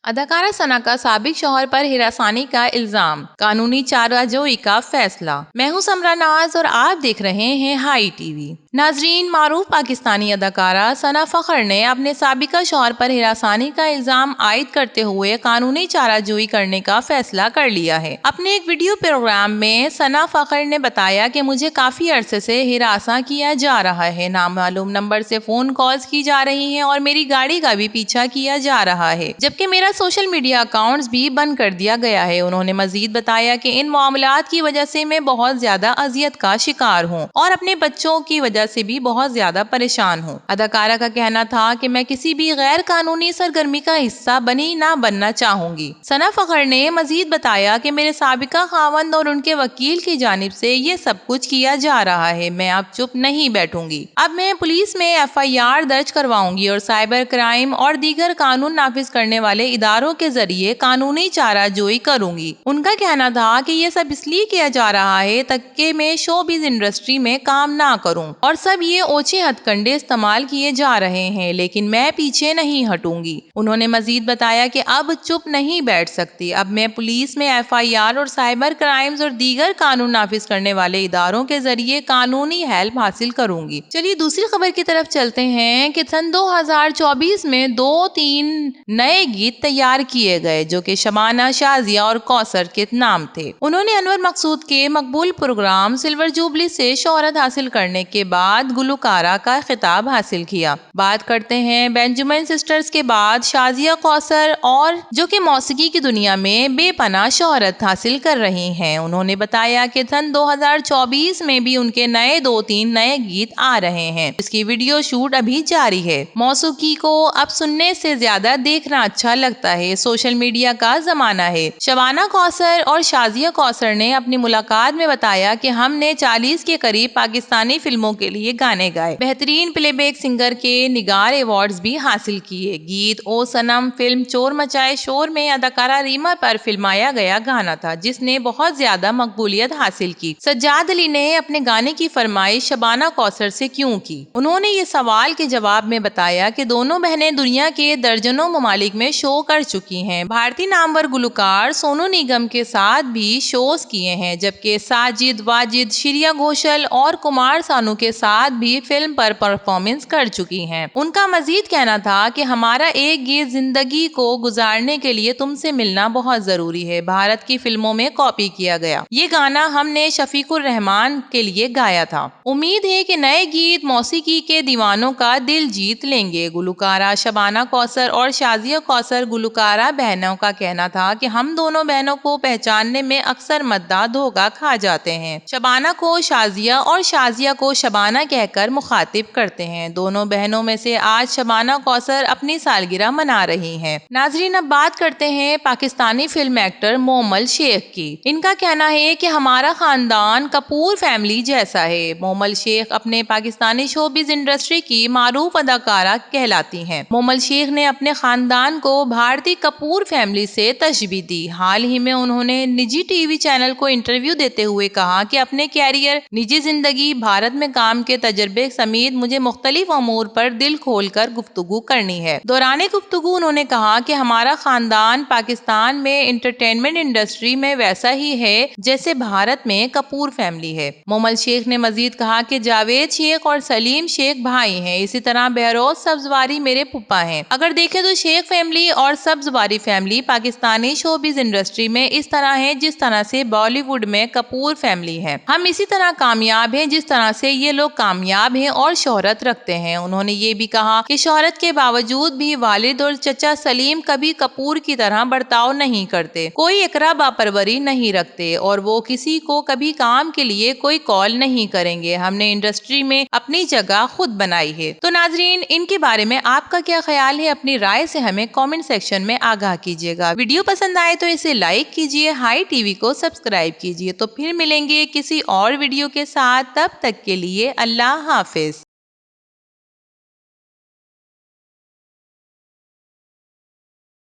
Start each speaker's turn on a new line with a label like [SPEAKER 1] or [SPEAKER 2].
[SPEAKER 1] اداکارہ ثنا کا سابق شوہر پر ہراسانی کا الزام، قانونی چارہ کا فیصلہ۔ میں ہوں سمرا ناز اور آپ دیکھ رہے ہیں ہائی ٹی وی۔ ناظرین، معروف پاکستانی اداکارہ ثنا فخر نے اپنے سابقہ شوہر پر ہراسانی کا الزام عائد کرتے ہوئے قانونی چارہ جوئی کرنے کا فیصلہ کر لیا ہے۔ اپنے ایک ویڈیو پروگرام میں ثنا فخر نے بتایا کہ مجھے کافی عرصے سے ہراساں کیا جا رہا ہے، نامعلوم نمبر سے فون کالز کی جا رہی ہیں اور میری گاڑی کا بھی پیچھا کیا جا رہا ہے، جبکہ میرا سوشل میڈیا اکاؤنٹس بھی بند کر دیا گیا ہے۔ انہوں نے مزید بتایا کہ ان معاملات کی وجہ سے میں بہت زیادہ اذیت کا شکار ہوں اور اپنے بچوں کی وجہ سے بھی بہت زیادہ پریشان ہوں۔ اداکارہ کا کہنا تھا کہ میں کسی بھی غیر قانونی سرگرمی کا حصہ نہ بننا چاہوں گی۔ ثنا فخر نے مزید بتایا کہ میرے سابقہ خاوند اور ان کے وکیل کی جانب سے یہ سب کچھ کیا جا رہا ہے، میں اب چپ نہیں بیٹھوں گی۔ اب میں پولیس میں FIR درج کرواؤں گی اور سائبر کرائم اور دیگر قانون نافذ کرنے والے اداروں کے ذریعے قانونی چارہ جوئی کروں گی۔ ان کا کہنا تھا کہ یہ سب اس لیے کیا جا رہا ہے تاکہ میں شوبز انڈسٹری میں کام نہ کروں اور سب یہ اوچھے ہتھ کنڈے استعمال کیے جا رہے ہیں، لیکن میں پیچھے نہیں ہٹوں گی۔ انہوں نے مزید بتایا کہ اب چپ نہیں بیٹھ سکتی، اب میں پولیس میں FIR اور سائبر کرائمز اور دیگر قانون نافذ کرنے والے اداروں کے ذریعے قانونی ہیلپ حاصل کروں گی۔ چلیے دوسری خبر کی طرف چلتے ہیں کہ سن 2024 میں 2-3 نئے گیت تیار کیے گئے جو کہ شبانہ، شازیہ اور کوثر کے نام تھے۔ انہوں نے انور مقصود کے مقبول پروگرام سلور جوبلی سے شہرت حاصل کرنے کے بعد گلوکارہ کا خطاب حاصل کیا۔ بات کرتے ہیں بینجامن سسٹرز کے بعد شازیہ کوثر اور جو کہ موسیقی کی دنیا میں بے پناہ شہرت حاصل کر رہی ہیں۔ انہوں نے بتایا کہ سن 2024 میں بھی ان کے 2-3 نئے گیت آ رہے ہیں، اس کی ویڈیو شوٹ ابھی جاری ہے۔ موسیقی کو اب سننے سے زیادہ دیکھنا اچھا لگتا ہے، سوشل میڈیا کا زمانہ ہے۔ شبانہ کوثر اور شازیہ کوثر نے اپنی ملاقات میں بتایا کہ ہم نے 40 کے قریب پاکستانی فلموں کے لیے گانے گائے، بہترین پلے بیک سنگر کے نگار ایوارڈز بھی حاصل کیے۔ گیت او صنم فلم چور مچائے شور میں اداکارہ ریما پر فلمایا گیا گانا تھا جس نے بہت زیادہ مقبولیت حاصل کی۔ سجاد علی نے اپنے گانے کی فرمائش شبانہ کوثر سے کیوں کی؟ انہوں نے یہ سوال کے جواب میں بتایا کہ دونوں بہنیں دنیا کے درجنوں ممالک میں شو کر چکی ہیں، بھارتی نامور گلوکار سونو نگم کے ساتھ بھی شوز کیے ہیں، جبکہ ساجد، واجد، شریا گھوشل اور کمار سانو کے ساتھ بھی فلم پر پرفارمنس کر چکی ہیں۔ ان کا مزید کہنا تھا کہ ہمارا ایک گیت زندگی کو گزارنے کے لیے تم سے ملنا بہت ضروری ہے بھارت کی فلموں میں کاپی کیا گیا، یہ گانا ہم نے شفیق الرحمان کے لیے گایا تھا۔ امید ہے کہ نئے گیت موسیقی کے دیوانوں کا دل جیت لیں گے۔ گلوکارہ شبانہ کوثر اور شازیہ کوثر گلوکارہ بہنوں کا کہنا تھا کہ ہم دونوں بہنوں کو پہچاننے میں اکثر مداح دھوکہ کھا جاتے ہیں، شبانہ کو شازیہ اور شازیہ کو شبانہ کہہ کر مخاطب کرتے ہیں۔ دونوں بہنوں میں سے آج شبانہ کوثر اپنی سالگرہ منا رہی ہیں۔ ناظرین، اب بات کرتے ہیں پاکستانی فلم ایکٹر مومل شیخ کی۔ ان کا کہنا ہے کہ ہمارا خاندان کپور فیملی جیسا ہے۔ مومل شیخ اپنے پاکستانی شوبز انڈسٹری کی معروف اداکارہ کہلاتی ہیں۔ مومل شیخ نے اپنے خاندان کو بھارتی کپور فیملی سے تشبیہ دی۔ حال ہی میں انہوں نے نجی ٹی وی چینل کو انٹرویو دیتے ہوئے کہا کہ اپنے کیریئر، نجی زندگی، بھارت میں کام کے تجربے سمیت مجھے مختلف امور پر دل کھول کر گفتگو کرنی ہے۔ دوران گفتگو انہوں نے کہا کہ ہمارا خاندان پاکستان میں انٹرٹینمنٹ انڈسٹری میں ویسا ہی ہے جیسے بھارت میں کپور فیملی ہے۔ مومل شیخ نے مزید کہا کہ جاوید شیخ اور سلیم شیخ بھائی ہیں، اسی طرح بہروز سبزواری میرے پھپھا ہیں۔ اگر دیکھیں تو شیخ فیملی اور Sabzwari family Pakistani showbiz industry میں اس طرح ہے جس طرح سے بالی ووڈ میں کپور فیملی ہے۔ ہم اسی طرح کامیاب ہیں جس طرح سے یہ لوگ کامیاب ہیں اور شہرت رکھتے ہیں۔ انہوں نے یہ بھی کہا کہ شہرت کے باوجود بھی والد اور چچا سلیم کبھی کپور کی طرح برتاؤ نہیں کرتے، کوئی اقرا باپروری نہیں رکھتے اور وہ کسی کو کبھی کام کے لیے کوئی کال نہیں کریں گے۔ ہم نے انڈسٹری میں اپنی جگہ خود بنائی ہے۔ تو ناظرین، ان کے بارے میں آپ کا کیا خیال ہے؟ اپنی رائے سے ہمیں کامنٹ سیکشن میں آگاہ کیجیے گا۔ ویڈیو پسند آئے تو اسے لائک کیجیے، ہائی ٹی وی کو سبسکرائب کیجیے۔ تو پھر ملیں گے کسی اور ویڈیو کے ساتھ، تب تک کے لیے اللہ حافظ۔